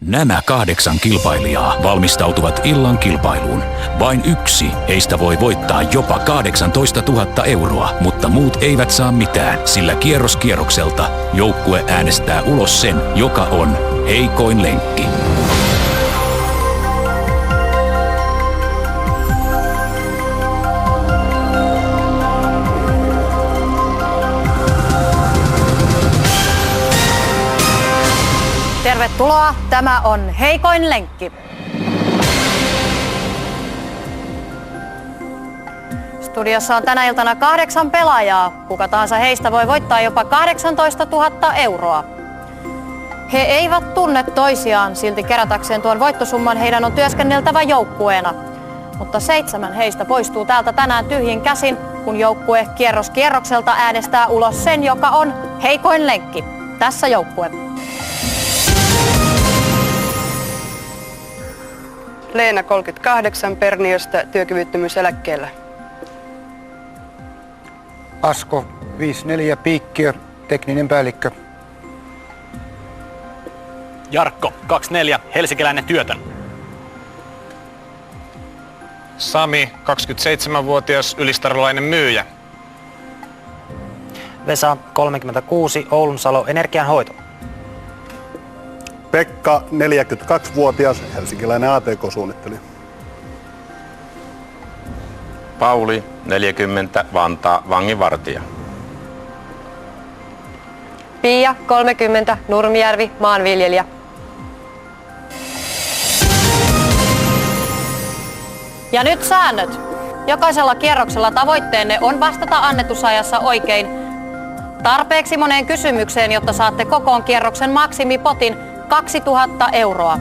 Nämä 8 kilpailijaa valmistautuvat illan kilpailuun. Vain yksi heistä voi voittaa jopa 18 000 euroa, mutta muut eivät saa mitään, sillä kierros kierrokselta joukkue äänestää ulos sen, joka on heikoin lenkki. Tervetuloa, tämä on heikoin lenkki. Studiossa on tänä iltana 8 pelaajaa. Kuka tahansa heistä voi voittaa jopa 18 000 euroa. He eivät tunne toisiaan, silti kerätäkseen tuon voittosumman heidän on työskenneltävä joukkueena. Mutta 7 heistä poistuu täältä tänään tyhjin käsin, kun joukkue kierros kierrokselta äänestää ulos sen, joka on heikoin lenkki. Tässä joukkue. Leena 38 Perniöstä työkyvyttömyyseläkkeellä. Asko 54 Piikkiö, tekninen päällikkö. Jarkko 24 helsinkiläinen työtön. Sami 27-vuotias ylistarolainen myyjä. Vesa 36 Oulunsalo energianhoito. Pekka, 42-vuotias, helsinkiläinen ATK-suunnittelija. Pauli, 40, Vantaa, vanginvartija. Pia, 30, Nurmijärvi, maanviljelijä. Ja nyt säännöt. Jokaisella kierroksella tavoitteenne on vastata annetusajassa oikein tarpeeksi moneen kysymykseen, jotta saatte kokoon kierroksen maksimipotin 2000 euroa.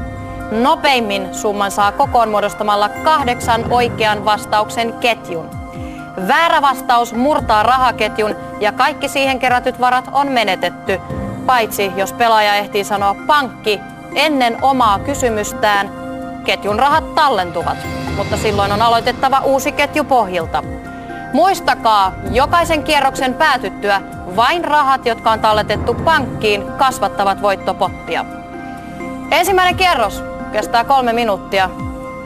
Nopeimmin summan saa kokoon muodostamalla 8 oikean vastauksen ketjun. Väärä vastaus murtaa rahaketjun ja kaikki siihen kerätyt varat on menetetty. Paitsi jos pelaaja ehtii sanoa pankki ennen omaa kysymystään, ketjun rahat tallentuvat. Mutta silloin on aloitettava uusi ketju pohjilta. Muistakaa, jokaisen kierroksen päätyttyä vain rahat, jotka on talletettu pankkiin, kasvattavat voittopottia. Ensimmäinen kierros kestää 3 minuuttia.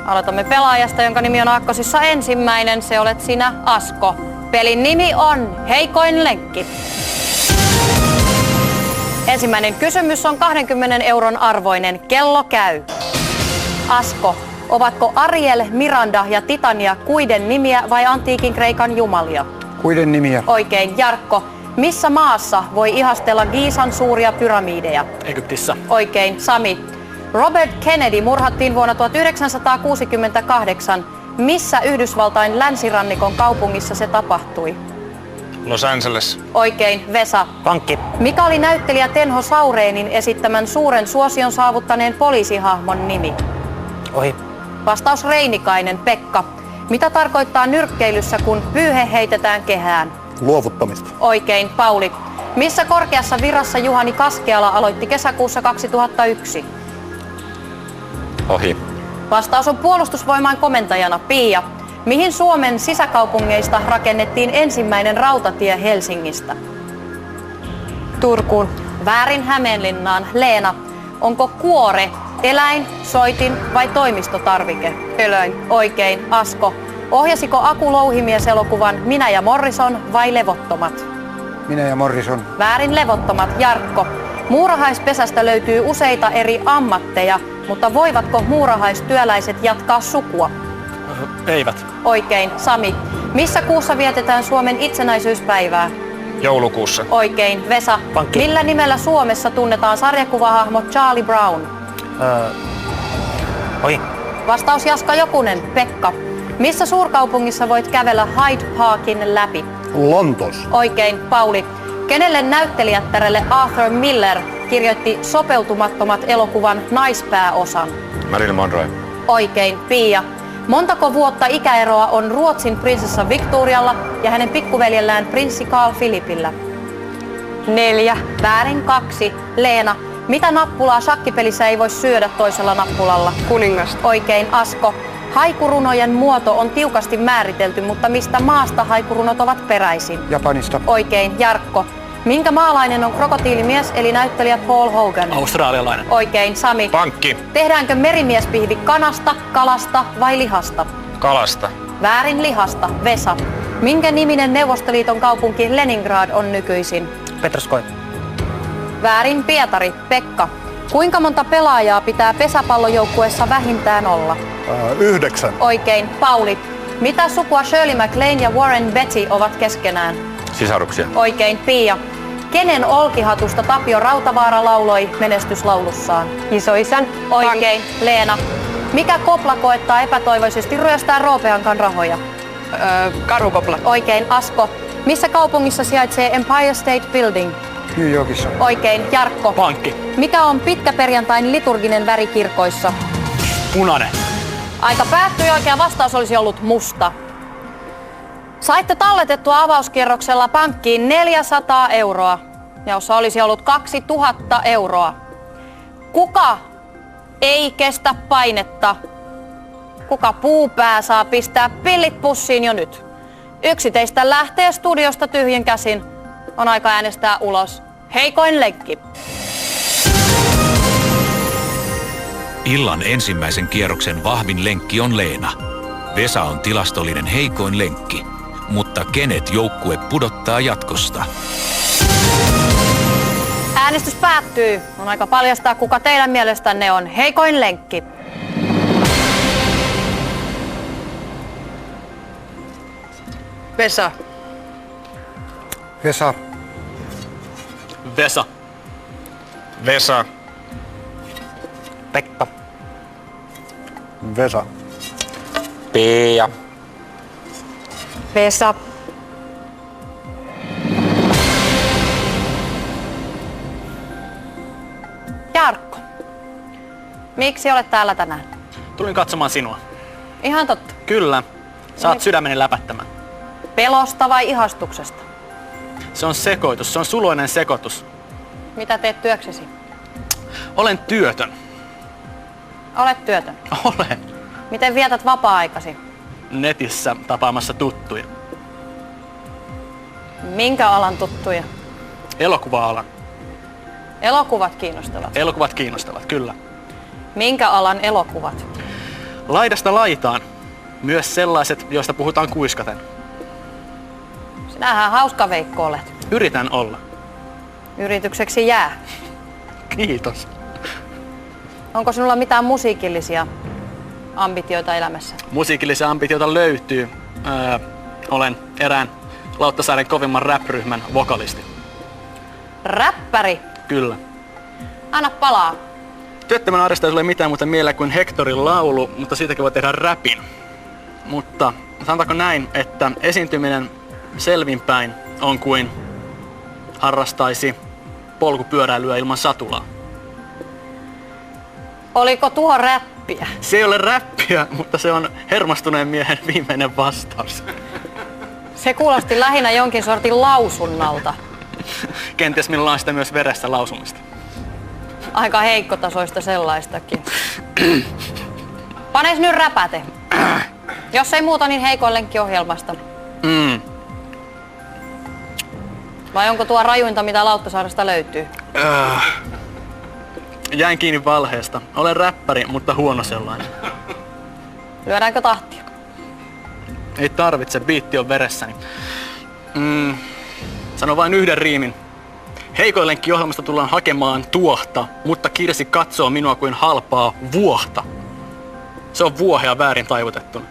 Aloitamme pelaajasta, jonka nimi on aakkosissa ensimmäinen. Se olet sinä, Asko. Pelin nimi on heikoin lenkki. Ensimmäinen kysymys on 20 euron arvoinen. Kello käy. Asko, ovatko Ariel, Miranda ja Titania kuiden nimiä vai antiikin Kreikan jumalia? Kuiden nimiä. Oikein. Jarkko, missä maassa voi ihastella Giisan suuria pyramideja? Egyptissä. Oikein. Sami, Robert Kennedy murhattiin vuonna 1968. Missä Yhdysvaltain länsirannikon kaupungissa se tapahtui? Los Angeles. Oikein. Vesa. Pankki. Mikä oli näyttelijä Tenho Saureenin esittämän suuren suosion saavuttaneen poliisihahmon nimi? Ohi. Vastaus Reinikainen. Pekka. Mitä tarkoittaa nyrkkeilyssä, kun pyyhe heitetään kehään? Luovuttamista. Oikein. Pauli. Missä korkeassa virassa Juhani Kaskeala aloitti kesäkuussa 2001? Ohi. Vastaus on puolustusvoimain komentajana. Pia. Mihin Suomen sisäkaupungeista rakennettiin ensimmäinen rautatie Helsingistä? Turkuun. Väärin. Hämeenlinnaan. Leena. Onko kuore eläin, soitin vai toimistotarvike? Eläin. Oikein. Asko. Ohjasiko Aku Louhimies elokuvan Minä ja Morrison vai Levottomat? Minä ja Morrison. Väärin. Levottomat. Jarkko. Muurahaispesästä löytyy useita eri ammatteja, mutta voivatko muurahaistyöläiset jatkaa sukua? Eivät. Oikein. Sami. Missä kuussa vietetään Suomen itsenäisyyspäivää? Joulukuussa. Oikein. Vesa. Pankki. Millä nimellä Suomessa tunnetaan sarjakuvahahmo Charlie Brown? Ohi. Vastaus Jaska Jokunen. Pekka. Missä suurkaupungissa voit kävellä Hyde Parkin läpi? Lontos. Oikein. Pauli. Kenelle näyttelijättärelle Arthur Miller kirjoitti sopeutumattomat elokuvan naispääosan? Marilyn Monroe. Oikein. Pia. Montako vuotta ikäeroa on Ruotsin prinsessa Victorialla ja hänen pikkuveljellään prinssi Carl Philipillä? 4. Väärin. 2. Leena. Mitä nappulaa shakkipelissä ei voi syödä toisella nappulalla? Kuningasta. Oikein. Asko. Haikurunojen muoto on tiukasti määritelty, mutta mistä maasta haikurunot ovat peräisin? Japanista. Oikein. Jarkko. Minkä maalainen on krokotiilimies eli näyttelijä Paul Hogan? Australialainen. Oikein, Sami. Pankki. Tehdäänkö merimiespihvi kanasta, kalasta vai lihasta? Kalasta. Väärin, lihasta. Vesa. Minkä niminen Neuvostoliiton kaupunki Leningrad on nykyisin? Petroskoi. Väärin, Pietari. Pekka. Kuinka monta pelaajaa pitää pesäpallojoukkueessa vähintään olla? 9. Oikein, Pauli. Mitä sukua Shirley MacLaine ja Warren Beatty ovat keskenään? Sisaruksia. Oikein, Pia. Kenen olkihatusta Tapio Rautavaara lauloi menestyslaulussaan? Isoisän. Oikein, Leena. Mikä kopla koettaa epätoivoisesti ryöstää Roopeankan rahoja? Karhukopla. Oikein, Asko. Missä kaupungissa sijaitsee Empire State Building? New Yorkissa. Oikein, Jarkko. Pankki. Mikä on pitkäperjantain liturginen väri kirkoissa? Punainen. Aika päättyi, oikea vastaus olisi ollut musta. Saitte talletettua avauskierroksella pankkiin 400 euroa, jossa olisi ollut 2000 euroa. Kuka ei kestä painetta? Kuka puupää saa pistää pillit pussiin jo nyt? Yksi teistä lähtee studiosta tyhjin käsin. On aika äänestää ulos. Heikoin lenkki. Illan ensimmäisen kierroksen vahvin lenkki on Leena. Vesa on tilastollinen heikoin lenkki. Mutta kenet joukkue pudottaa jatkosta? Äänestys päättyy. On aika paljastaa, kuka teidän mielestänne on heikoin lenkki. Vesa. Vesa. Vesa. Vesa. Pekka. Vesa. Pia. Vesa. Jarkko. Miksi olet täällä tänään? Tulin katsomaan sinua. Ihan totta. Kyllä. Saat sydämeni läpättämään. Pelosta vai ihastuksesta? Se on sekoitus. Se on suloinen sekoitus. Mitä teet työksesi? Olen työtön. Olet työtön. Olen. Miten vietät vapaa-aikasi? Netissä tapaamassa tuttuja. Minkä alan tuttuja? Elokuva-alan. Elokuvat kiinnostavat. Elokuvat kiinnostavat, kyllä. Minkä alan elokuvat? Laidasta laitaan. Myös sellaiset, joista puhutaan kuiskaten. Sinähän hauska Veikko olet. Yritän olla. Yritykseksi jää. Kiitos. Onko sinulla mitään musiikillisia ambitioita elämässä? Musiikillisia ambitioita löytyy. Olen erään Lauttasaaren kovimman rap-ryhmän vokalisti. Räppäri. Kyllä. Anna palaa. Työttömän arjesta ei ole mitään muuta mieleen kuin Hectorin laulu, mutta siitäkin voi tehdä rapin. Mutta sanotaanko näin, että esiintyminen selvinpäin on kuin harrastaisi polkupyöräilyä ilman satulaa. Oliko tuo räppiä? Se ei ole räppiä, mutta se on hermostuneen miehen viimeinen vastaus. Se kuulosti lähinnä jonkin sortin lausunnalta. Kenties minulla on sitä myös veressä lausumista. Aika heikkotasoista sellaistakin. Panes nyt räpäte. Jos ei muuta, niin heikoin lenkki ohjelmasta. Vai onko tuo rajuinta, mitä Lauttasaaresta löytyy? Jäin kiinni valheesta. Olen räppäri, mutta huono sellainen. Lyödäänkö tahtia? Ei tarvitse, biitti on veressäni. Sano vain yhden riimin. Heikoin lenkki ohjelmasta tullaan hakemaan tuohta, mutta Kirsi katsoo minua kuin halpaa vuohta. Se on vuohea väärin taivutettuna.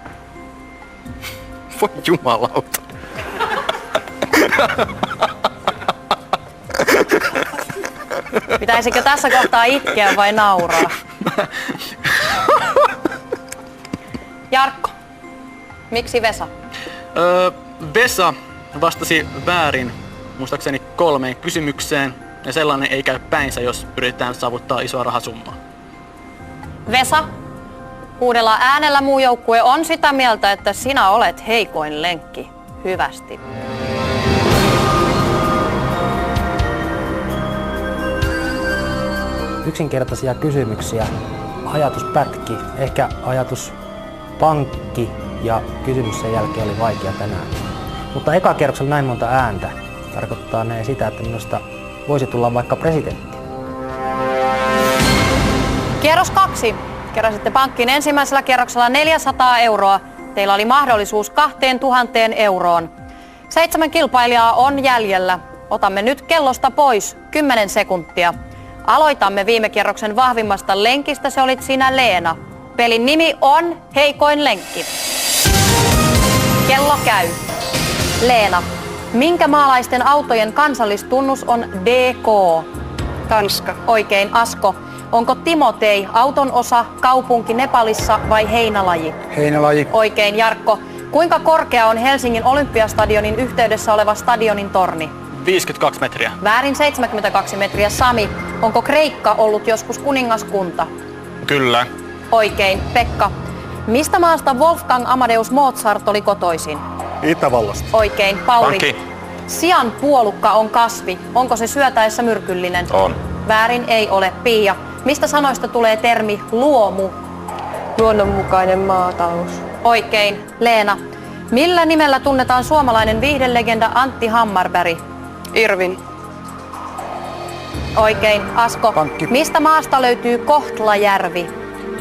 Voi jumalauta. Pitäisikö tässä kohtaa itkeä vai nauraa? Jarkko, miksi Vesa? Vesa vastasi väärin, muistaakseni 3 kysymykseen, ja sellainen ei käy päinsä, jos yritetään saavuttaa isoa rahasummaa. Vesa, uudella äänellä muu joukkue on sitä mieltä, että sinä olet heikoin lenkki. Hyvästi. Yksinkertaisia kysymyksiä. Ajatus pätki. Ehkä ajatus pankki ja kysymys sen jälkeen oli vaikea tänään. Mutta eka kierroksella näin monta ääntä. tarkoittaa ne sitä, että minusta voisi tulla vaikka presidentti. Kierros 2. Keräsitte pankkiin ensimmäisellä kierroksella 400 euroa. Teillä oli mahdollisuus 2000 euroon. 7 kilpailijaa on jäljellä. Otamme nyt kellosta pois 10 sekuntia. Aloitamme viime kierroksen vahvimmasta lenkistä. Se olit sinä, Leena. Pelin nimi on Heikoin lenkki. Kello käy. Leena, minkä maalaisten autojen kansallistunnus on DK? Tanska. Oikein. Asko, onko Timotei auton osa, kaupunki Nepalissa vai heinälaji? Heinälaji. Oikein. Jarkko, kuinka korkea on Helsingin Olympiastadionin yhteydessä oleva stadionin torni? 52 metriä. Väärin. 72 metriä. Sami, onko Kreikka ollut joskus kuningaskunta? Kyllä. Oikein. Pekka, mistä maasta Wolfgang Amadeus Mozart oli kotoisin? Itävallasta. Oikein. Pauli, Pankki. sian puolukka on kasvi. Onko se syötäessä myrkyllinen? On. Väärin. Ei ole. Pia, mistä sanoista tulee termi luomu? Luonnonmukainen maatalous. Oikein. Leena, millä nimellä tunnetaan suomalainen viihdelegenda Antti Hammarberg? Irvin. Oikein. Asko, Pankki. mistä maasta löytyy Kohtlajärvi?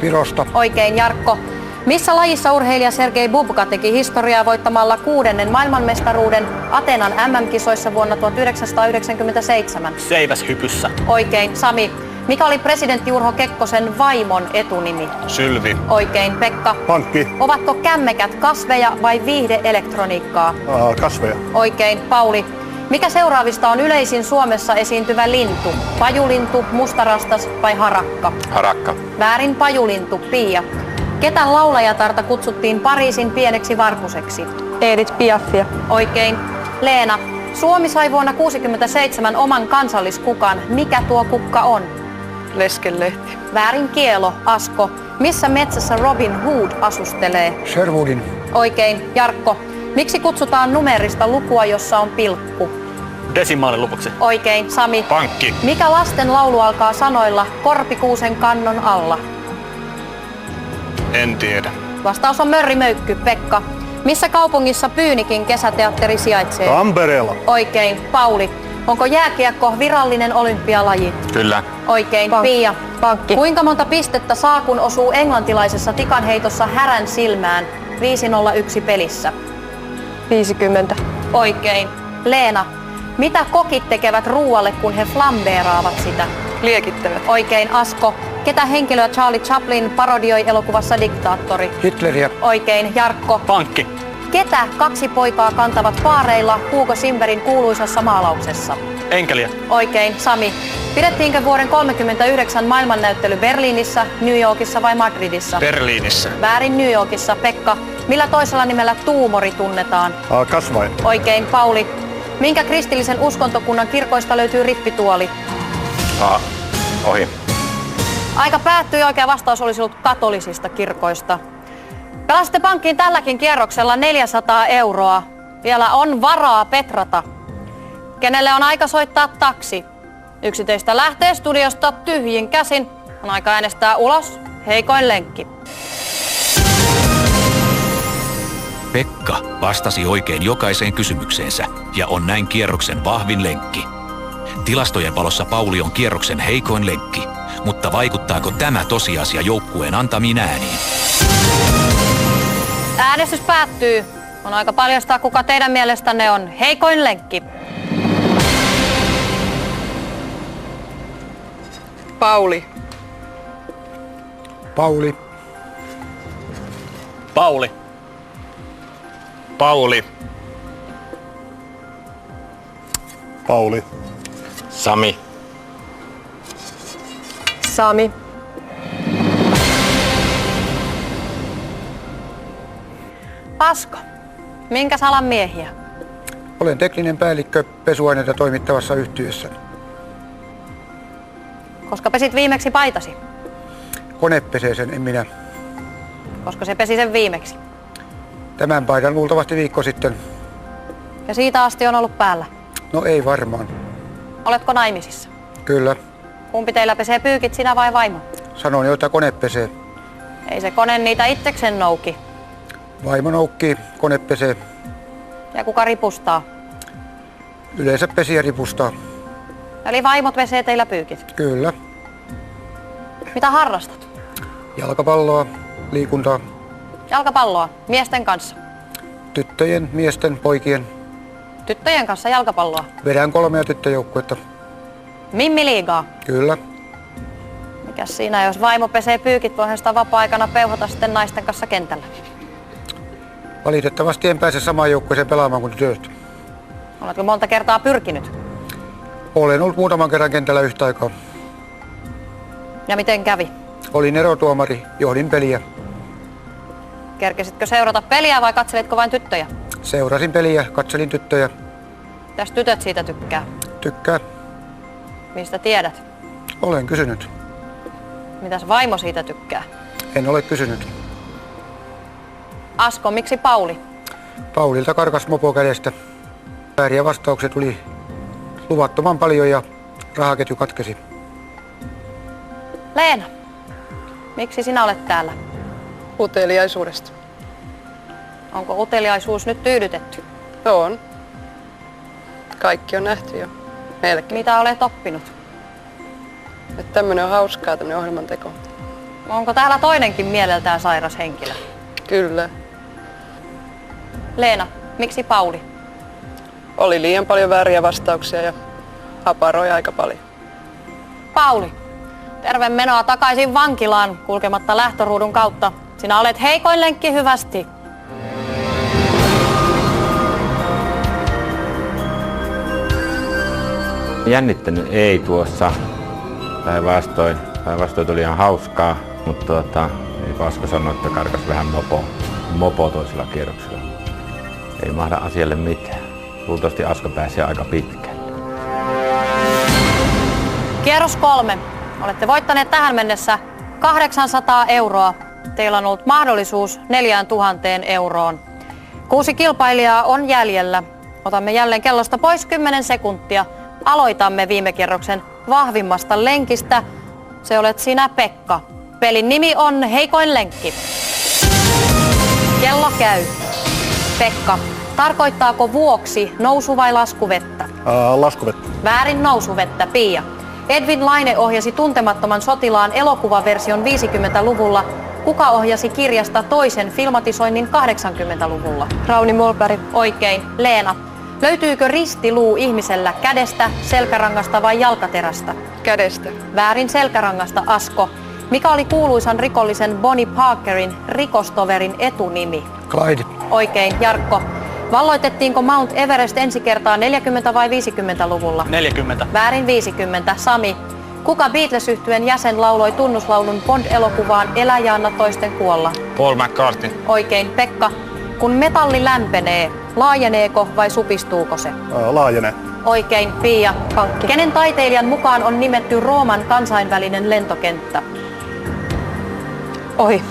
Virosta. Oikein. Jarkko, missä lajissa urheilija Sergei Bubka teki historiaa voittamalla 6. maailmanmestaruuden Atenan MM-kisoissa vuonna 1997? Seiväshypyssä. Oikein. Sami, mikä oli presidentti Urho Kekkosen vaimon etunimi? Sylvi. Oikein. Pekka, Pankki. ovatko kämmekät kasveja vai viihdeelektroniikkaa? Kasveja. Oikein. Pauli, mikä seuraavista on yleisin Suomessa esiintyvä lintu? Pajulintu, mustarastas vai harakka? Harakka. Väärin. Pajulintu. Pia, ketä laulajatarta kutsuttiin Pariisin pieneksi varpuseksi? Edith Piafia. Oikein. Leena, Suomi sai vuonna 1967 oman kansalliskukan. Mikä tuo kukka on? Leskenlehti. Väärin. Kielo. Asko, missä metsässä Robin Hood asustelee? Sherwoodin. Oikein. Jarkko, miksi kutsutaan numeerista lukua, jossa on pilkku? Desimaalin lopuksi. Oikein. Sami, Pankki. mikä lasten laulu alkaa sanoilla Korpikuusen kannon alla? En tiedä. Vastaus on Mörrimöykky. Pekka, missä kaupungissa Pyynikin kesäteatteri sijaitsee? Tampereella. Oikein. Pauli, onko jääkiekko virallinen olympialaji? Kyllä. Oikein. Pia, Pankki. kuinka monta pistettä saa, kun osuu englantilaisessa tikanheitossa härän silmään 501 pelissä? 50. Oikein. Leena, mitä kokit tekevät ruualle, kun he flambeeraavat sitä? Liekittävät. Oikein. Asko, ketä henkilöä Charlie Chaplin parodioi elokuvassa Diktaattori? Hitleriä. Oikein. Jarkko, Pankki. ketä 2 poikaa kantavat paareilla Hugo Simberin kuuluisassa maalauksessa? Enkeliä. Oikein. Sami, pidettiinkö vuoden 1939 maailmannäyttely Berliinissä, New Yorkissa vai Madridissa? Berliinissä. Väärin. New Yorkissa. Pekka, millä toisella nimellä tuumori tunnetaan? Kasvain. Oikein. Pauli, minkä kristillisen uskontokunnan kirkoista löytyy rippituoli? Ohi. Aika päättyi. Oikea vastaus olisi ollut katolisista kirkoista. Pelasitte pankkiin tälläkin kierroksella 400 euroa. Vielä on varaa petrata. Kenelle on aika soittaa taksi? Yksi teistä lähtee studiosta tyhjin käsin. On aika äänestää ulos heikoin lenkki. Pekka vastasi oikein jokaiseen kysymykseensä ja on näin kierroksen vahvin lenkki. Tilastojen valossa Pauli on kierroksen heikoin lenkki, mutta vaikuttaako tämä tosiasia joukkueen antamiin ääniin? Äänestys päättyy. On aika paljastaa, kuka teidän mielestänne on heikoin lenkki. Pauli. Pauli. Pauli. Pauli. Pauli. Sami. Sami. Asko, minkä alan miehiä? Olen tekninen päällikkö pesuaineita toimittavassa yhtiössä. Koska pesit viimeksi paitasi? Kone pesee sen, en minä. Koska se pesi sen viimeksi. Tämän paidan luultavasti viikko sitten. Ja siitä asti on ollut päällä. No ei varmaan. Oletko naimisissa? Kyllä. Kumpi teillä pesee pyykit, sinä vai vaimo? Sanoin jo, että kone pesee. Ei se kone niitä itsekseen nouki. Vaimo noukkii, kone pesee. Ja kuka ripustaa? Yleensä pesiä ripustaa. Eli vaimot pesee teillä pyykit. Kyllä. Mitä harrastat? Jalkapalloa, liikuntaa, Jalkapalloa. Miesten kanssa. tyttöjen, miesten, poikien. Tyttöjen kanssa jalkapalloa. Vedän 3 tyttöjoukkuetta. Mimmiliigaa. Kyllä. Mikäs siinä, jos vaimo pesee pyykit, voihan sitä vapaa-aikana peuhata sitten naisten kanssa kentällä? Valitettavasti en pääse samaan joukkueeseen pelaamaan kuin tytöt. Oletko monta kertaa pyrkinyt? Olen ollut muutaman kerran kentällä yhtä aikaa. Ja miten kävi? Olin erotuomari, johdin peliä. Kerkesitkö seurata peliä vai katselitko vain tyttöjä? Seurasin peliä, katselin tyttöjä. Mitäs tytöt siitä tykkää? Tykkää. Mistä tiedät? Olen kysynyt. Mitäs vaimo siitä tykkää? En ole kysynyt. Asko, miksi Pauli? Paulilta karkas mopo kädestä. Vääriä vastauksia tuli luvattoman paljon ja rahaketju katkesi. Leena, miksi sinä olet täällä? Uteliaisuudesta. Onko uteliaisuus nyt tyydytetty? On. Kaikki on nähty jo. Melkein. Mitä olet oppinut? Että tämmönen on hauskaa, tämmönen ohjelman teko. Onko täällä toinenkin mieleltään sairas henkilö? Kyllä. Leena, miksi Pauli? Oli liian paljon vääriä vastauksia ja haparoi aika paljon. Pauli, terve menoa takaisin vankilaan kulkematta lähtöruudun kautta. Sinä olet heikoin lenkki hyvästi. Jännittänyt ei tuossa. Päinvastoin tuli ihan hauskaa, mutta ei Asko sanoa, että karkas vähän mopo toisella kierroksella. Ei mahda asialle mitään. Luultavasti Asko pääsee aika pitkälle. Kierros 3. Olette voittaneet tähän mennessä 800 euroa. Teillä on ollut mahdollisuus 4000 euroon. 6 kilpailijaa on jäljellä. Otamme jälleen kellosta pois 10 sekuntia. Aloitamme viime kierroksen vahvimmasta lenkistä. Se olet sinä, Pekka. Pelin nimi on Heikoin lenkki. Kello käy. Pekka, tarkoittaako vuoksi nousu- vai laskuvettä? Laskuvettä. Väärin, nousuvettä. Pia. Edwin Laine ohjasi Tuntemattoman sotilaan elokuvaversion 50-luvulla. Kuka ohjasi kirjasta toisen filmatisoinnin 80-luvulla? Rauni Molberg. Oikein. Leena. Löytyykö ristiluu ihmisellä kädestä, selkärangasta vai jalkaterästä? Kädestä. Väärin, selkärangasta. Asko. Mikä oli kuuluisan rikollisen Bonnie Parkerin rikostoverin etunimi? Clyde. Oikein. Jarkko. Valloitettiinko Mount Everest ensi kertaa 40- vai 50-luvulla? 40. Väärin, 50. Sami. Kuka Beatles-yhtyeen jäsen lauloi tunnuslaulun Bond-elokuvaan Elä ja anna toisten kuolla? Paul McCartney. Oikein. Pekka. Kun metalli lämpenee, laajeneeko vai supistuuko se? Laajenee. Oikein. Pia. Pankki. Kenen taiteilijan mukaan on nimetty Rooman kansainvälinen lentokenttä? Ohi.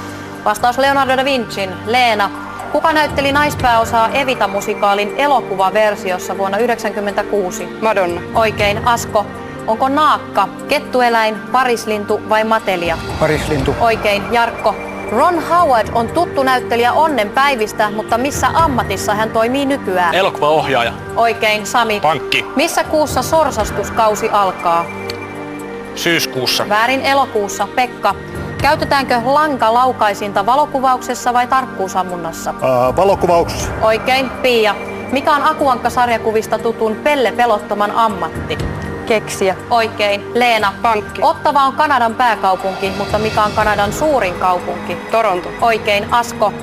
Vastaus Leonardo da Vincin. Leena. Kuka näytteli naispääosaa Evita-musikaalin elokuvaversiossa vuonna 1996? Madonna. Oikein. Asko. Onko naakka, kettueläin, parislintu vai matelia? Parislintu. Oikein. Jarkko. Ron Howard on tuttu näyttelijä onnenpäivistä, mutta missä ammatissa hän toimii nykyään? Elokuvaohjaaja. Oikein. Sami. Pankki. Missä kuussa sorsastuskausi alkaa? Syyskuussa. Väärin, elokuussa. Pekka. Käytetäänkö lankalaukaisinta valokuvauksessa vai tarkkuusammunnassa? Valokuvauksessa. Oikein. Pia. Mikä on Akuankka-sarjakuvista tutun Pelle Pelottoman ammatti? Keksiä. Oikein. Leena. Pankki. Ottawa on Kanadan pääkaupunki, mutta mikä on Kanadan suurin kaupunki? Toronto. Oikein. Asko.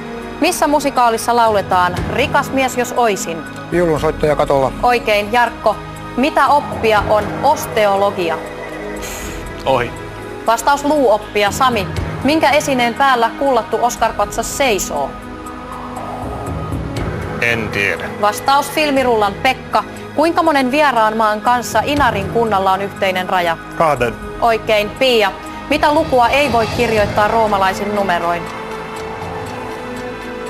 Missä musikaalissa lauletaan Rikas mies jos oisin? Viulunsoittaja katolla. Oikein. Jarkko. Mitä oppia on osteologia? Ohi. Vastaus luuoppia. Sami. Minkä esineen päällä kullattu Oscar-patsas seisoo? En tiedä. Vastaus filmirullan. Pekka. Kuinka monen vieraan maan kanssa Inarin kunnalla on yhteinen raja? 2. Oikein. Pia. Mitä lukua ei voi kirjoittaa roomalaisin numeroin?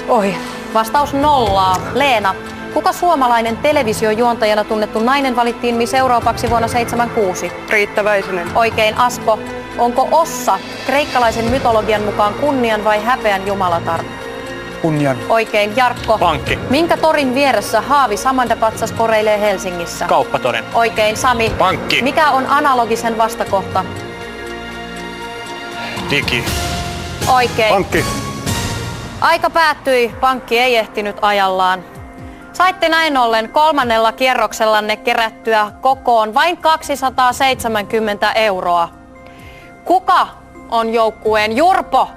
Ohi. Vastaus 0. Leena. Kuka suomalainen televisiojuontajana tunnettu nainen valittiin Miss Euroopaksi vuonna 1976? Riitta Väisänen. Oikein. Asko. Onko Ossa kreikkalaisen mytologian mukaan kunnian vai häpeän jumalatar? Union. Oikein. Jarkko. Pankki. Minkä torin vieressä Haavi Samandapatsas koreilee Helsingissä? Kauppatorin. Oikein. Sami. Pankki. Mikä on analogisen vastakohta? Digi. Oikein. Pankki. Aika päättyi. Pankki ei ehtinyt ajallaan. Saitte näin ollen 3. kierroksellanne kerättyä kokoon vain 270 €. Kuka on joukkueen Jurpo?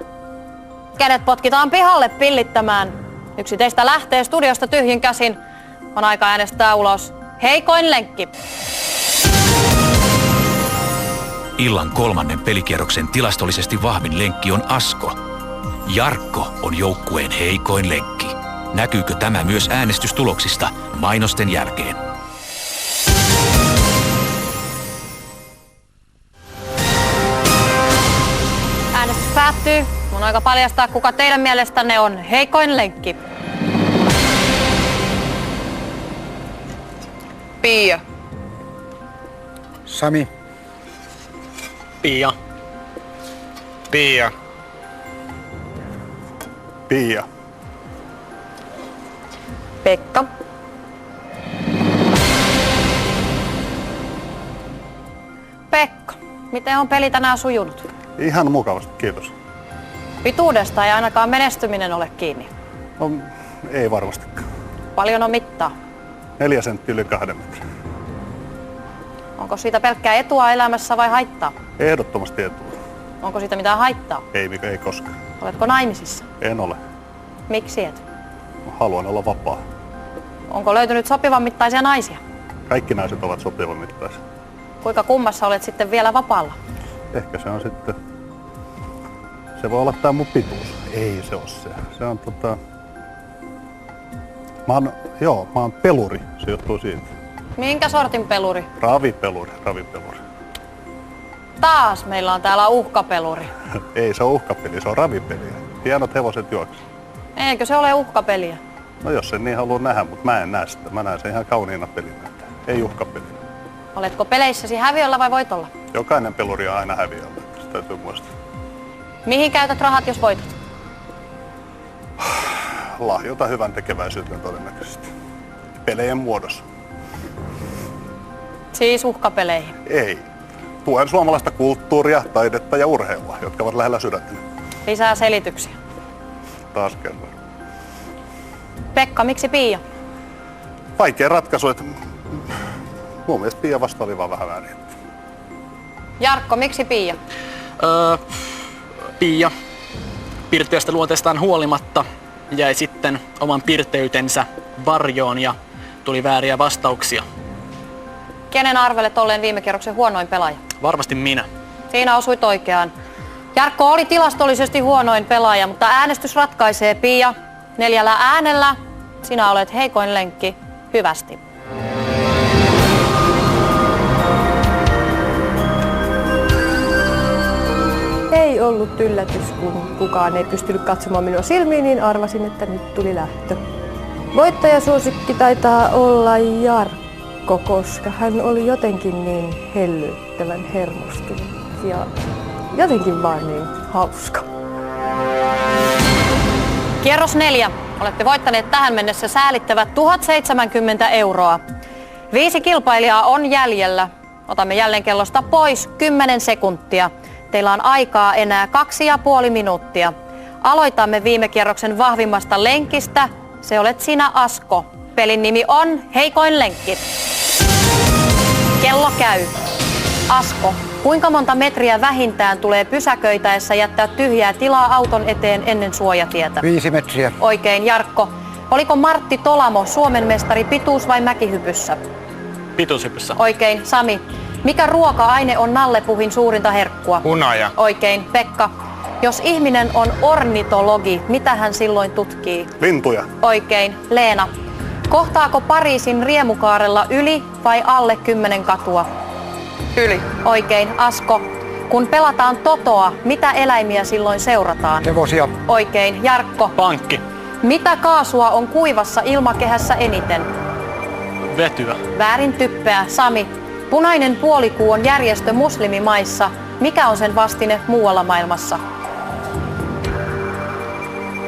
Kenet potkitaan pihalle pillittämään? Yksi teistä lähtee studiosta tyhjin käsin. On aika äänestää ulos. Heikoin lenkki. Illan 3. pelikierroksen tilastollisesti vahvin lenkki on Asko. Jarkko on joukkueen heikoin lenkki. Näkyykö tämä myös äänestystuloksista mainosten jälkeen? Äänestys päättyy. On aika paljastaa, kuka teidän mielestänne on heikoin lenkki. Pia. Sami. Pia. Pia. Pia. Pekka. Pekka, miten on peli tänään sujunut? Ihan mukavasti, kiitos. Pituudesta ei ainakaan menestyminen ole kiinni. No, ei varmastikaan. Paljon on mittaa. 4 senttiä yli 2 metrin. Onko siitä pelkkää etua elämässä vai haittaa? Ehdottomasti etua. Onko siitä mitään haittaa? Ei koskaan. Oletko naimisissa? En ole. Miksi et? Haluan olla vapaa. Onko löytynyt sopivan mittaisia naisia? Kaikki naiset ovat sopivan mittaisia. Kuinka kummassa olet sitten vielä vapaalla? Ehkä se on sitten... Se voi olla tää mun pituus. Ei se oo se. Se on mä oon peluri. Se johtuu siitä. Minkä sortin peluri? Ravipeluri. Taas meillä on täällä uhkapeluri. Ei se on uhkapeli, se on ravipeliä. Hienot hevoset juokset. Eikö se ole uhkapeliä? No jos sen niin haluaa nähdä, mutta mä en näe sitä. Mä näen sen ihan kauniina pelinä. Ei uhkapelinä. Oletko peleissäsi häviöllä vai voitolla? Jokainen peluri on aina häviöllä. Sitä täytyy muistaa. Mihin käytät rahat, jos voitat? Lahjota hyvän tekeväisyyteen todennäköisesti. Pelejen muodossa. Siis uhkapeleihin. Ei. Tuen suomalaista kulttuuria, taidetta ja urheilua, jotka ovat lähellä sydäntä. Lisää selityksiä. Taas kerran. Pekka, miksi Pia? Vaikea ratkaisu, että mun mielestä Pia vasta oli vaan vähän väärin. Jarkko, miksi Pia? Pia pirteästä luonteestaan huolimatta jäi sitten oman pirteytensä varjoon ja tuli vääriä vastauksia. Kenen arvelet olleen viime kierroksen huonoin pelaaja? Varmasti minä. Siinä osuit oikeaan. Jarkko oli tilastollisesti huonoin pelaaja, mutta äänestys ratkaisee. Pia, 4 äänellä. Sinä olet heikoin lenkki. Hyvästi. Ei ollut yllätys, kun kukaan ei pystynyt katsomaan minua silmiin, niin arvasin, että nyt tuli lähtö. Voittajasuosikki taitaa olla Jarkko, koska hän oli jotenkin niin hellyttävän hermostunut ja jotenkin vaan niin hauska. Kierros 4. Olette voittaneet tähän mennessä säälittävät 1070 €. 5 kilpailijaa on jäljellä. Otamme jälleen kellosta pois 10 sekuntia. Teillä on aikaa enää 2,5 minuuttia. Aloitamme viime kierroksen vahvimmasta lenkistä. Se olet sinä, Asko. Pelin nimi on Heikoin lenkki. Kello käy. Asko, kuinka monta metriä vähintään tulee pysäköitäessä jättää tyhjää tilaa auton eteen ennen suojatietä? 5 metriä. Oikein, Jarkko. Oliko Martti Tolamo Suomen mestari pituus- vai mäkihypyssä? Pituushypyssä. Oikein, Sami. Mikä ruoka-aine on nallepuhin suurinta herkkua? Hunaja. Oikein, Pekka. Jos ihminen on ornitologi, mitä hän silloin tutkii? Lintuja. Oikein, Leena. Kohtaako Pariisin riemukaarella yli vai alle 10 katua? Yli. Oikein, Asko. Kun pelataan totoa, mitä eläimiä silloin seurataan? Hevosia. Oikein, Jarkko. Pankki. Mitä kaasua on kuivassa ilmakehässä eniten? Vetyä. Väärin, typpeä, Sami. Punainen puolikuu on järjestö muslimimaissa. Mikä on sen vastine muualla maailmassa?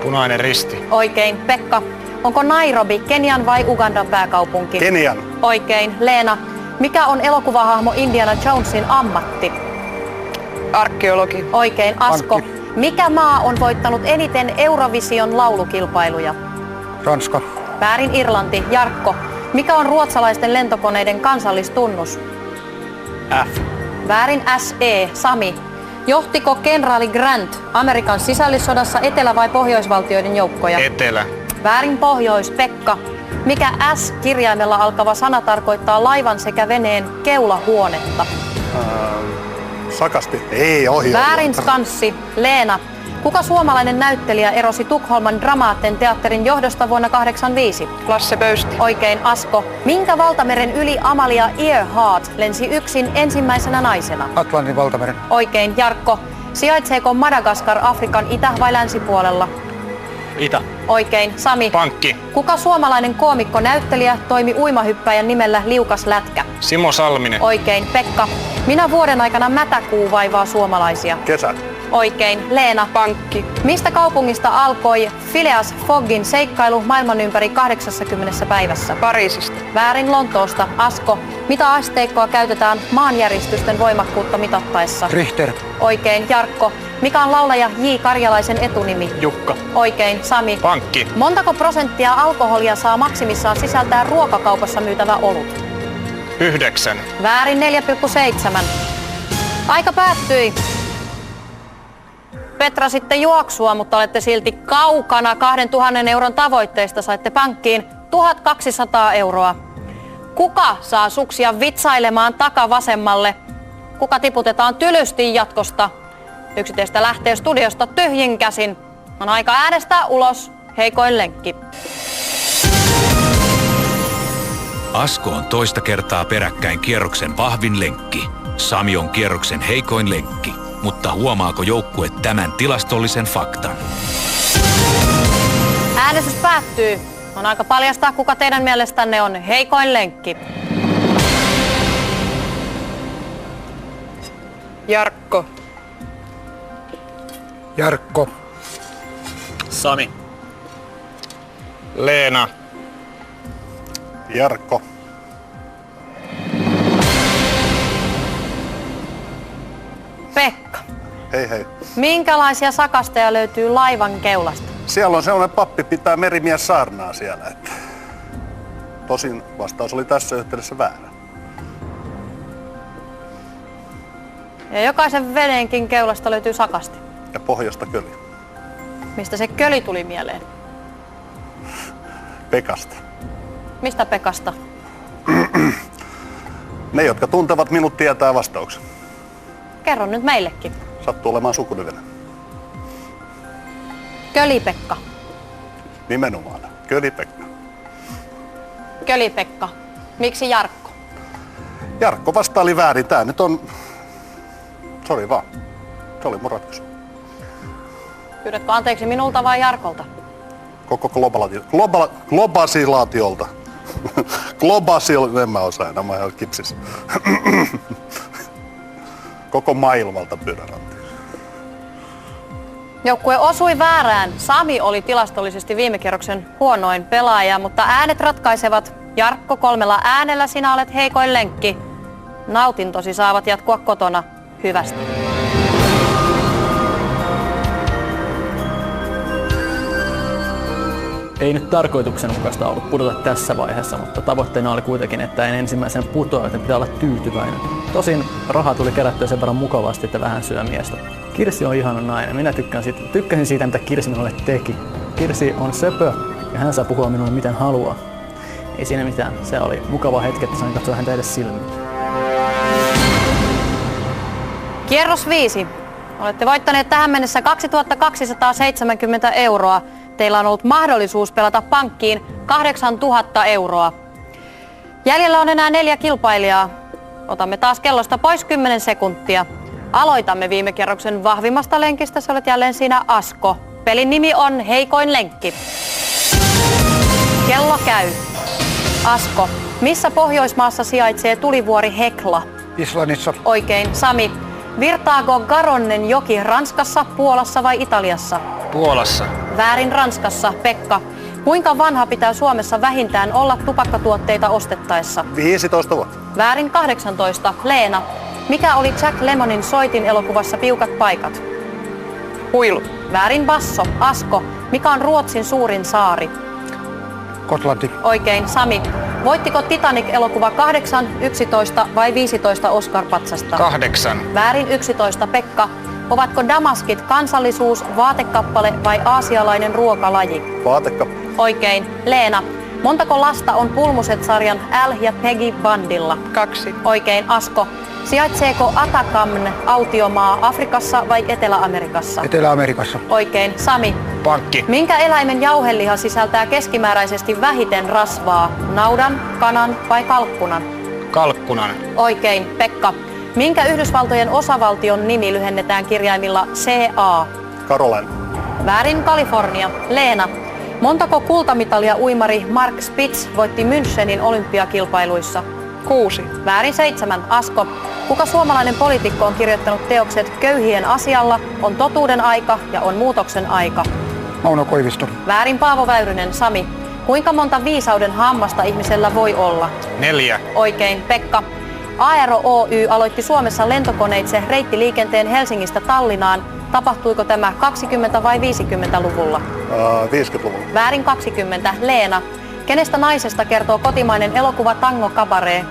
Punainen Risti. Oikein. Pekka. Onko Nairobi Kenian vai Ugandan pääkaupunki? Kenian. Oikein. Leena. Mikä on elokuvahahmo Indiana Jonesin ammatti? Arkeologi. Oikein. Asko. Antti. Mikä maa on voittanut eniten Eurovision laulukilpailuja? Ranska. Väärin. Irlanti. Jarkko. Mikä on ruotsalaisten lentokoneiden kansallistunnus? F. Väärin. SE. Sami. Johtiko kenraali Grant Amerikan sisällissodassa etelä- vai pohjoisvaltioiden joukkoja? Etelä. Väärin. Pohjois. Pekka. Mikä S-kirjaimella alkava sana tarkoittaa laivan sekä veneen keulahuonetta? Sakasti. Ei, ohi. Väärin. Skanssi. Leena. Kuka suomalainen näyttelijä erosi Tukholman Dramaaten teatterin johdosta vuonna 1985? Lasse Pöysti. Oikein. Asko. Minkä valtameren yli Amalia Earhart lensi yksin ensimmäisenä naisena? Atlantin valtameren. Oikein. Jarkko. Sijaitseeko Madagaskar Afrikan itä- vai länsipuolella? Itä. Oikein. Sami. Pankki. Kuka suomalainen koomikko-näyttelijä toimi uimahyppäjän nimellä Liukas Lätkä? Simo Salminen. Oikein. Pekka. Minä vuoden aikana mätäkuu vaivaa suomalaisia? Kesä. Oikein. Leena. Pankki. Mistä kaupungista alkoi Phileas Foggin seikkailu maailman ympäri 80 päivässä? Pariisista. Väärin. Lontoosta. Asko. Mitä asteikkoa käytetään maanjäristysten voimakkuutta mitattaessa? Richter. Oikein. Jarkko. Mikä on laulaja J. Karjalaisen etunimi? Jukka. Oikein. Sami. Pankki. Montako prosenttia alkoholia saa maksimissaan sisältää ruokakaupassa myytävä olut? 9. Väärin. 4,7. Aika päättyi. Petra sitten juoksua, mutta olette silti kaukana 2000 euron tavoitteista. Saitte pankkiin 1200 euroa. Kuka saa suksia vitsailemaan takavasemmalle? Kuka tiputetaan tylysti jatkosta? Yksi teistä lähtee studiosta tyhjin käsin. On aika äänestää ulos heikoin lenkki. Asko on toista kertaa peräkkäin kierroksen vahvin lenkki. Sami on kierroksen heikoin lenkki. Mutta huomaako joukkue tämän tilastollisen faktan? Äänestys päättyy. On aika paljastaa, kuka teidän mielestänne on heikoin lenkki. Jarkko. Jarkko. Sami. Leena. Jarkko. Pekka. Hei hei. Minkälaisia sakasteja löytyy laivan keulasta? Siellä on sellainen pappi, pitää merimies saarnaa siellä. Että. Tosin vastaus oli tässä yhteydessä väärä. Ja jokaisen veneenkin keulasta löytyy sakasti. Ja pohjasta köli. Mistä se köli tuli mieleen? Pekasta. Mistä Pekasta? Ne, jotka tuntevat minut, tietää vastauksen. Kerro nyt meillekin. Sattuu olemaan sukunivenä. Köli-Pekka. Nimenomaan. Köli-Pekka. Köli-Pekka. Miksi Jarkko? Jarkko vastaili väärin. Tää nyt on... Sori vaan. Se oli mun ratkaisu. Pyydätkö anteeksi minulta vai Jarkolta? Koko globasilaatiolta. En mä osaa enää, mä oon kipsissä. Koko maailmalta pyydän anteeksi. Joukkue osui väärään. Sami oli tilastollisesti viime kierroksen huonoin pelaaja, mutta äänet ratkaisevat. Jarkko 3 äänellä, sinä olet heikoin lenkki. Nautintosi saavat jatkua kotona. Hyvästi. Ei nyt tarkoituksenmukaista ollut pudota tässä vaiheessa, mutta tavoitteena oli kuitenkin, että en ensimmäisen putoa, joten pitää olla tyytyväinen. Tosin rahaa tuli kerättyä sen verran mukavasti, että vähän syö miestä. Kirsi on ihana nainen. Minä tykkäsin siitä, mitä Kirsi minulle teki. Kirsi on söpö ja hän saa puhua minulle miten haluaa. Ei siinä mitään. Se oli mukava hetki, että sain katsoa häntä edes silmiin. Kierros 5. Olette voittaneet tähän mennessä 2270 euroa. Teillä on ollut mahdollisuus pelata pankkiin 8000 euroa. Jäljellä on enää 4 kilpailijaa. Otamme taas kellosta pois 10 sekuntia. Aloitamme viime kierroksen vahvimmasta lenkistä. Se olet jälleen siinä Asko. Pelin nimi on heikoin lenkki. Kello käy. Asko, missä Pohjoismaassa sijaitsee tulivuori Hekla? Islannissa. Oikein. Sami, Virtaako Garonnen joki Ranskassa, Puolassa vai Italiassa? Puolassa. Väärin, Ranskassa. Pekka. Kuinka vanha pitää Suomessa vähintään olla tupakkatuotteita ostettaessa? 15 vuotta. Väärin, 18. Leena. Mikä oli Jack Lemmonin Soitin elokuvassa Piukat paikat? Huilu. Väärin, Basso. Asko. Mikä on Ruotsin suurin saari? Gotlanti. Oikein, Sami. Voittiko Titanic-elokuva 8, 11 vai 15 Oscar-patsasta? 8. Väärin, 11. Pekka. Ovatko damaskit kansallisuus, vaatekappale vai aasialainen ruokalaji? Vaatekappale. Oikein, Leena. Montako lasta on Pulmuset-sarjan Al ja Peggy bandilla? 2. Oikein, Asko. Sijaitseeko Atakamn autiomaa Afrikassa vai Etelä-Amerikassa? Etelä-Amerikassa. Oikein, Sami. Pankki. Minkä eläimen jauheliha sisältää keskimääräisesti vähiten rasvaa? Naudan, kanan vai kalkkunan? Kalkkunan. Oikein, Pekka. Minkä Yhdysvaltojen osavaltion nimi lyhennetään kirjaimilla CA? Caroline. Väärin, Kalifornia. Leena. Montako kultamitalia uimari Mark Spitz voitti Münchenin olympiakilpailuissa? 6. Väärin, 7. Asko. Kuka suomalainen poliitikko on kirjoittanut teokset Köyhien asialla, On totuuden aika ja On muutoksen aika? Mauno Koivisto. Väärin, Paavo Väyrynen. Sami. Kuinka monta viisauden hammasta ihmisellä voi olla? 4. Oikein, Pekka. Aero Oy aloitti Suomessa lentokoneitse reittiliikenteen Helsingistä Tallinnaan. Tapahtuiko tämä 20- vai 50-luvulla? 50-luvulla. Väärin, 20. Leena. Kenestä naisesta kertoo kotimainen elokuva Tango Cabaret?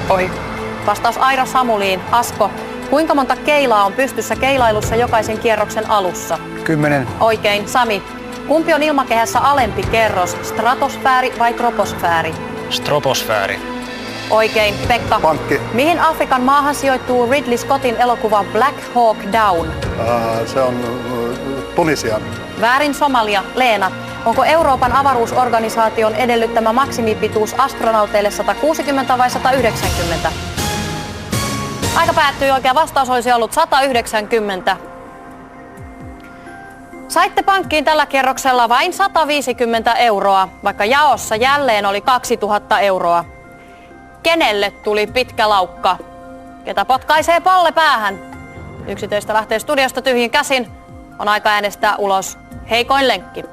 Ohi. Vastaus Aira Samuliin. Asko. Kuinka monta keilaa on pystyssä keilailussa jokaisen kierroksen alussa? 10. Oikein, Sami. Kumpi on ilmakehässä alempi kerros, stratosfääri vai troposfääri? Stroposfääri. Oikein, Pekka. Pankki. Mihin Afrikan maahan sijoittuu Ridley Scottin elokuva Black Hawk Down? Se on Tunisian. Väärin, Somalia. Leena. Onko Euroopan avaruusorganisaation edellyttämä maksimipituus astronauteille 160 vai 190? Aika päättyi, oikea vastaus olisi ollut 190. Saitte pankkiin tällä kierroksella vain 150 euroa, vaikka jaossa jälleen oli 2000 euroa. Kenelle tuli pitkä laukka? Ketä potkaisee palle päähän? Yksi teistä lähtee studiosta tyhjin käsin. On aika äänestää ulos heikoin lenkki.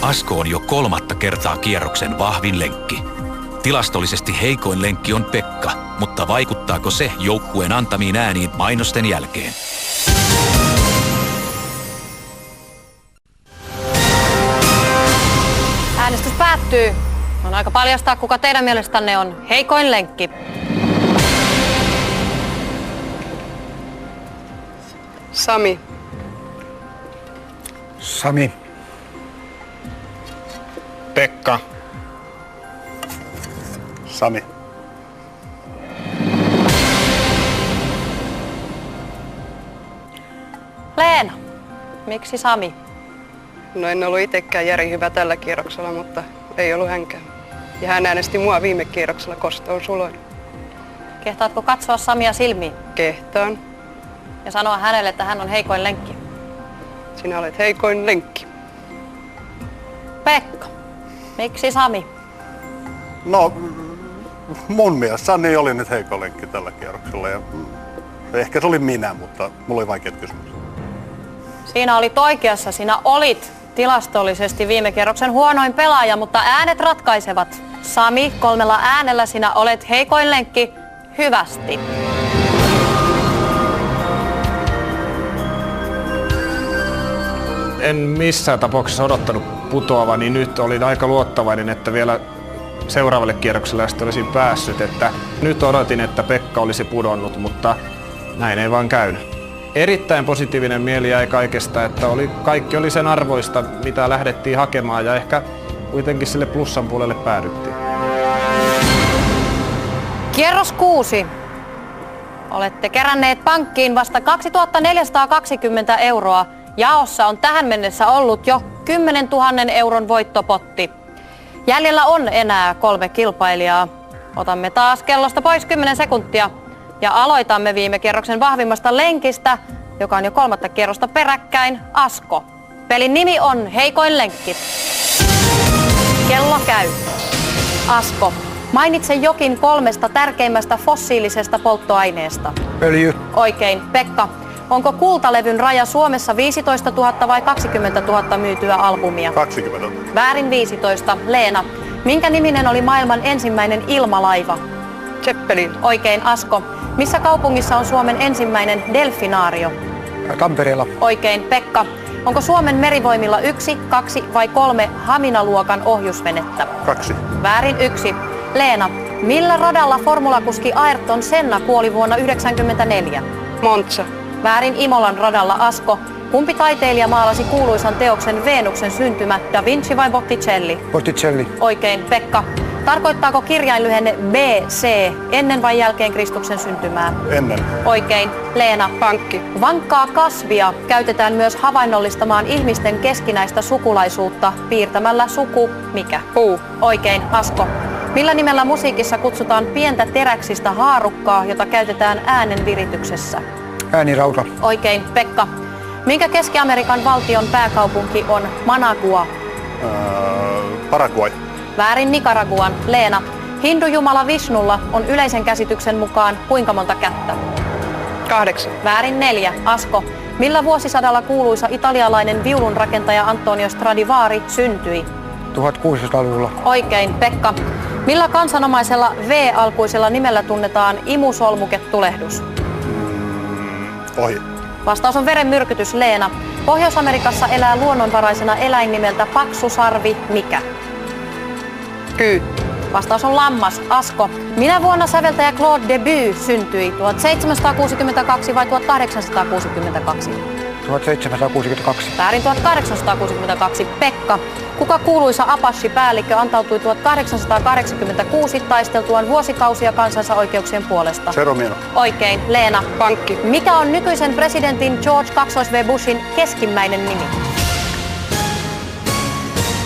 Asko on jo 3. kertaa kierroksen vahvin lenkki. Tilastollisesti heikoin lenkki on Pekka, mutta vaikuttaako se joukkueen antamiin ääniin mainosten jälkeen? Äänestys päättyy. On aika paljastaa, kuka teidän mielestänne on heikoin lenkki. Sami. Sami. Pekka. Sami. Leena. Miksi Sami? No en ollut itsekään Jari hyvä tällä kierroksella, mutta ei ollut hänkään. Ja hän äänesti mua viime kierroksella kostoon suloin. Kehtaatko katsoa Samia silmiin Kehtaan. ja sanoa hänelle, että hän on heikoin lenkki? Sinä olet heikoin lenkki. Pekka. Miksi Sami? No, mun mielestä Sanni oli nyt heikko lenkki tällä kierroksella. Ja ehkä se oli minä, mutta mulla oli vaikeat kysymykset. Siinä olit oikeassa. Sinä olit tilastollisesti viime kierroksen huonoin pelaaja, mutta äänet ratkaisevat. Sami, 3 äänellä sinä olet heikoin lenkki. Hyvästi. En missään tapauksessa odottanut putoava, niin nyt olin aika luottavainen, että vielä seuraavalle kierrokselle asti olisin päässyt. Että nyt odotin, että Pekka olisi pudonnut, mutta näin ei vaan käynyt. Erittäin positiivinen mieli jäi kaikesta, että kaikki oli sen arvoista, mitä lähdettiin hakemaan, ja ehkä kuitenkin sille plussan puolelle päädyttiin. Kierros 6. Olette keränneet pankkiin vasta 2420 euroa. Jaossa on tähän mennessä ollut jo 10 000 euron voittopotti. Jäljellä on enää 3 kilpailijaa. Otamme taas kellosta pois 10 sekuntia ja aloitamme viime kierroksen vahvimmasta lenkistä, joka on jo 3. kierrosta peräkkäin, Asko. Pelin nimi on Heikoin lenkki. Kello käy. Asko, Mainitse jokin 3 tärkeimmästä fossiilisesta polttoaineesta. Öljy. Oikein. Pekka, onko kultalevyn raja Suomessa 15 000 vai 20 000 myytyä albumia? 20 000. Väärin 15. Leena, minkä niminen oli maailman ensimmäinen ilmalaiva? Zeppelin. Oikein. Asko, missä kaupungissa on Suomen ensimmäinen delfinaario? Tampereella. Oikein. Pekka, onko Suomen merivoimilla 1, 2 vai 3 Hamina-luokan ohjusvenettä? 2. Väärin 1. Leena, millä radalla formulakuski Ayrton Senna kuoli vuonna 1994? Monza. Väärin Imolan radalla. Asko, kumpi taiteilija maalasi kuuluisan teoksen Venuksen syntymä, Da Vinci vai Botticelli? Botticelli. Oikein. Pekka, tarkoittaako kirjainlyhenne BC ennen vai jälkeen Kristuksen syntymää? Ennen. Oikein. Leena, Pankki. vankkaa kasvia käytetään myös havainnollistamaan ihmisten keskinäistä sukulaisuutta piirtämällä suku mikä? Puu. Oikein. Asko, millä nimellä musiikissa kutsutaan pientä teräksistä haarukkaa, jota käytetään äänen virityksessä? Äänirauta. Oikein. Pekka, minkä Keski-Amerikan valtion pääkaupunki on Managua? Paraguay. Väärin Nicaraguan. Leena, hindujumala Vishnulla on yleisen käsityksen mukaan kuinka monta kättä? 8. Väärin 4. Asko, millä vuosisadalla kuuluisa italialainen viulunrakentaja Antonio Stradivari syntyi? 1600-luvulla. Oikein. Pekka, millä kansanomaisella V-alkuisella nimellä tunnetaan imusolmuketulehdus? Ohi. Vastaus on verenmyrkytys. Leena, Pohjois-Amerikassa elää luonnonvaraisena eläin nimeltä paksusarvi mikä? Kyy. Vastaus on lammas. Asko, minä vuonna säveltäjä Claude Debussy syntyi? 1762 vai 1862? 1762. Väärin 1862. Pekka, kuka kuuluisa Apache-päällikkö antautui 1886 taisteltuaan vuosikausia kansansa oikeuksien puolesta? Seromino. Oikein. Leena, Pankki. mikä on nykyisen presidentin George 2V Bushin keskimmäinen nimi?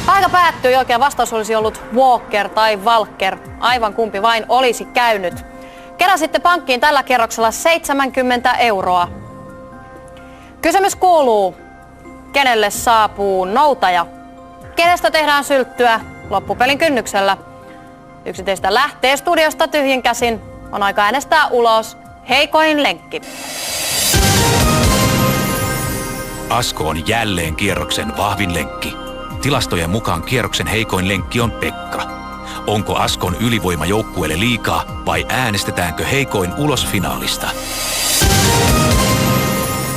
Aika päättyi. Oikea vastaus olisi ollut Walker tai Walker. Aivan kumpi vain olisi käynyt. Keräsitte pankkiin tällä kierroksella 70 €. Kysymys kuuluu, kenelle saapuu noutaja? Kenestä tehdään sylttyä loppupelin kynnyksellä? Yksi teistä lähtee studiosta tyhjin käsin. On aika äänestää ulos. Heikoin lenkki. Asko on jälleen kierroksen vahvin lenkki. Tilastojen mukaan kierroksen heikoin lenkki on Pekka. Onko Askon ylivoima joukkueelle liikaa vai äänestetäänkö heikoin ulos finaalista?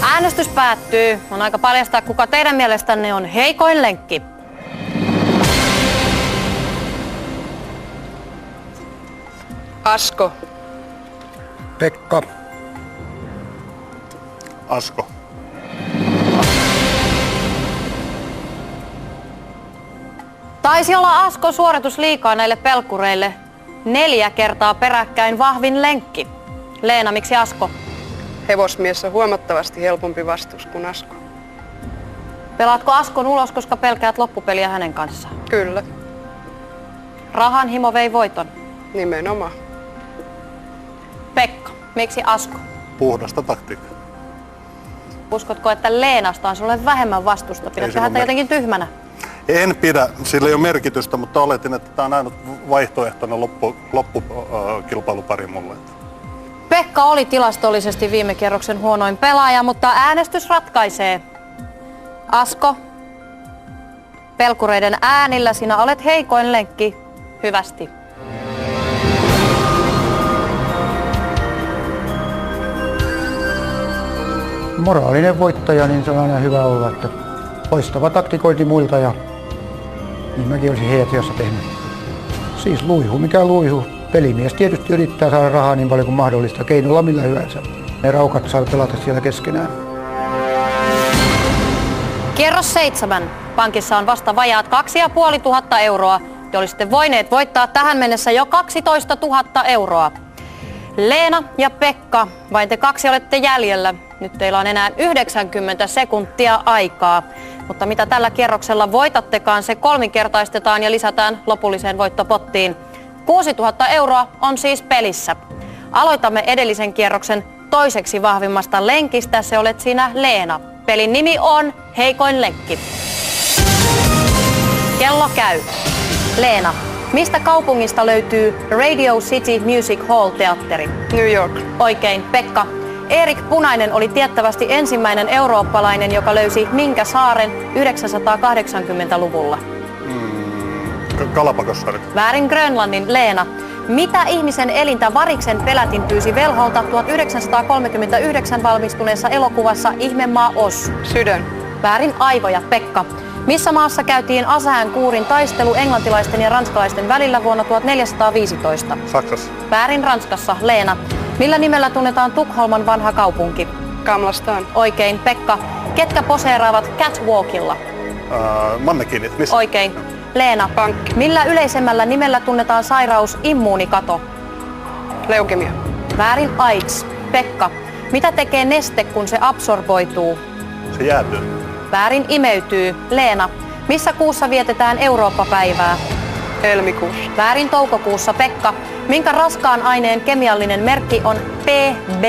Äänestys päättyy. On aika paljastaa, kuka teidän mielestänne on heikoin lenkki. Asko. Pekka. Asko. Taisi olla Asko suoritus liikaa näille pelkkureille. 4 kertaa peräkkäin vahvin lenkki. Leena, miksi Asko? Hevosmies on huomattavasti helpompi vastus kuin Asko. Pelaatko Askon ulos, koska pelkäät loppupeliä hänen kanssaan? Kyllä. Rahan himo vei voiton. Nimenomaan. Pekka, miksi Asko? Puhdasta taktiikkaa. Uskotko, että Leenasta on sulle vähemmän vastusta? Pidätkö häntä jotenkin tyhmänä? En pidä, sillä ei ole merkitystä, mutta oletin, että tämä on ainut vaihtoehtoinen loppukilpailupari mulle. Pekka oli tilastollisesti viime kierroksen huonoin pelaaja, mutta äänestys ratkaisee. Asko, pelkureiden äänillä sinä olet heikoin lenkki. Hyvästi. Moraalinen voittaja, niin se on aina hyvä olla, että loistava taktikointi muilta ja niin mäkin olisin heidän työssä tehnyt. Siis luihu, mikä luihu. Pelimies tietysti yrittää saada rahaa niin paljon kuin mahdollista, keinolla millä hyvänsä. Ne raukat saa pelata siellä keskenään. Kierros 7. Pankissa on vasta vajaat 2500 €. Te olisitte voineet voittaa tähän mennessä jo 12 000 €. Leena ja Pekka, vain te 2 olette jäljellä. Nyt teillä on enää 90 sekuntia aikaa. Mutta mitä tällä kierroksella voitattekaan, se kolminkertaistetaan ja lisätään lopulliseen voittopottiin. 6 000 € on siis pelissä. Aloitamme edellisen kierroksen toiseksi vahvimmasta lenkistä. Se olet sinä, Leena. Pelin nimi on heikoin lenkki. Kello käy. Leena, Mistä kaupungista löytyy Radio City Music Hall-teatteri? New York. Oikein, Pekka. Erik Punainen oli tiettävästi ensimmäinen eurooppalainen, joka löysi minkä saaren 980-luvulla? Galapagos-saaret. Väärin, Grönlannin, Leena. Mitä ihmisen elintä variksen pelätin pyysi velholta 1939 valmistuneessa elokuvassa Ihmemaa Oz? Sydän. Väärin, aivoja, Pekka. Missä maassa käytiin Asahan-Kuurin taistelu englantilaisten ja ranskalaisten välillä vuonna 1415? Saksassa. Väärin, Ranskassa, Leena. Millä nimellä tunnetaan Tukholman vanha kaupunki? Gamla stan. Oikein, Pekka. Ketkä poseeraavat catwalkilla? Mannekiinit. Missä? Oikein. Leena. Pankki. Millä yleisemmällä nimellä tunnetaan sairaus immuunikato? Leukemia. Väärin, AIDS. Pekka. Mitä tekee neste, kun se absorboituu? Se jäätyy. Väärin, imeytyy. Leena. Missä kuussa vietetään Eurooppa-päivää? Helmikuussa. Väärin, toukokuussa. Pekka. Minkä raskaan aineen kemiallinen merkki on PB?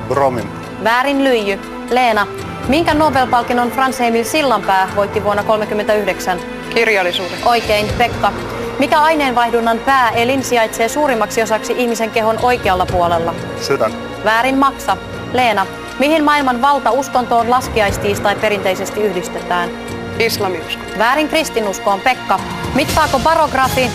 Bromin. Väärin, lyijy. Leena. Minkä Nobel-palkinnon Frans-Emil Sillanpää voitti vuonna 1939? Kirjallisuuden. Oikein, Pekka. Mikä aineenvaihdunnan pääelin sijaitsee suurimmaksi osaksi ihmisen kehon oikealla puolella? Sydän. Väärin, maksa. Leena. Mihin maailman valtauskontoon laskiaistiistai perinteisesti yhdistetään? Islamiusko. Väärin, kristinuskoon, Pekka. Mittaako barografi?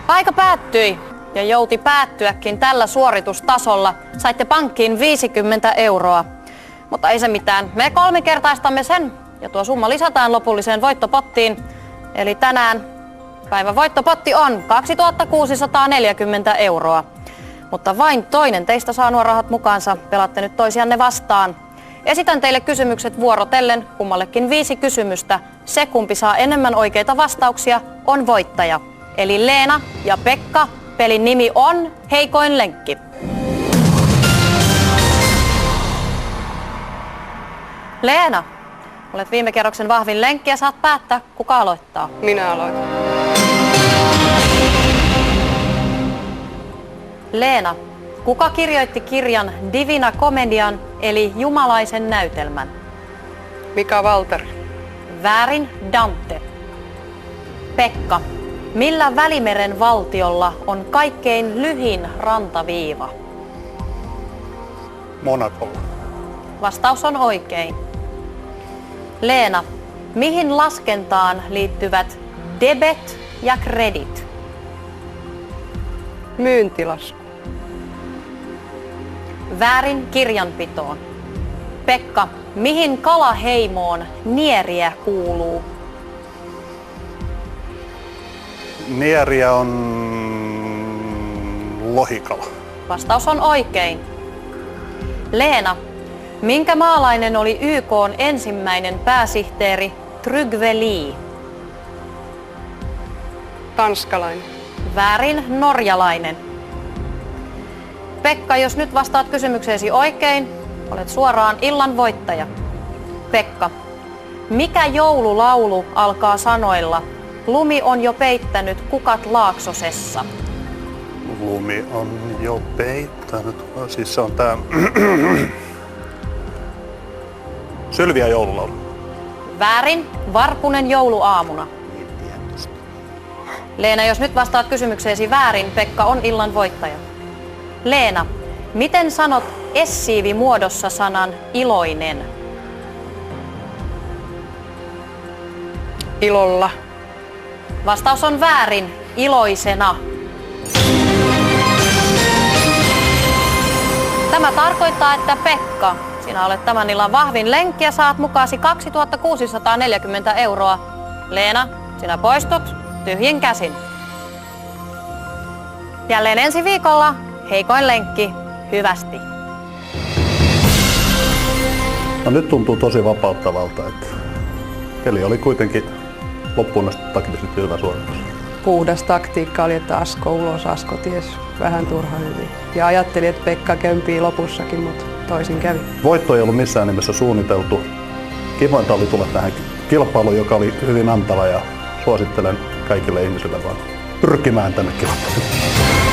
Aika päättyi ja jouti päättyäkin tällä suoritustasolla. Saitte pankkiin 50 €. Mutta ei se mitään. Me 3-kertaistamme sen ja tuo summa lisätään lopulliseen voittopottiin. Eli tänään päivän voittopotti on 2640 €. Mutta vain toinen teistä saa nuo rahat mukaansa. Pelaatte nyt toisianne vastaan. Esitän teille kysymykset vuorotellen, kummallekin 5 kysymystä. Se, kumpi saa enemmän oikeita vastauksia, on voittaja. Eli Leena ja Pekka. Pelin nimi on Heikoin lenkki. Leena, olet viime kerroksen vahvin lenkki ja saat päättää, kuka aloittaa. Minä aloitan. Leena, kuka kirjoitti kirjan Divina Comedian eli Jumalaisen näytelmän? Mika Walter. Väärin, Dante. Pekka, millä Välimeren valtiolla on kaikkein lyhin rantaviiva? Monacolla. Vastaus on oikein. Leena, mihin laskentaan liittyvät debet ja credit? Myyntilasku. Väärin, kirjanpitoon. Pekka, mihin kalaheimoon nieriä kuuluu? Nieriä on lohikala. Vastaus on oikein. Leena, minkä maalainen oli YK:n ensimmäinen pääsihteeri Trygve Lie? Tanskalainen. Väärin, norjalainen. Pekka, jos nyt vastaat kysymykseesi oikein, olet suoraan illan voittaja. Pekka, mikä joululaulu alkaa sanoilla lumi on jo peittänyt kukat Laaksosessa? Lumi on jo peittänyt. Siis se on tää Sylviä joululaulu. Väärin, Varpunen jouluaamuna. Leena, jos nyt vastaat kysymykseesi väärin, Pekka on illan voittaja. Leena, miten sanot essiivimuodossa sanan iloinen? Ilolla. Vastaus on väärin, iloisena. Tämä tarkoittaa, että Pekka, sinä olet tämän illan vahvin lenkki ja saat mukaasi 2640 €. Leena, sinä poistut tyhjin käsin. Jälleen ensi viikolla heikoin lenkki, hyvästi. No nyt tuntuu tosi vapauttavalta, että peli oli kuitenkin loppuun asti taktiisesti hyvä suoritus. Puhdas taktiikka oli, että Asko ulos, Asko ties vähän turha hyvin. Ja ajattelin, että Pekka kömpii lopussakin, mutta toisin kävi. Voitto ei ollut missään nimessä suunniteltu. Kivointa oli tulla tähän kilpailuun, joka oli hyvin antava ja suosittelen kaikille ihmisille vaan pyrkimään tänne kilpailuun.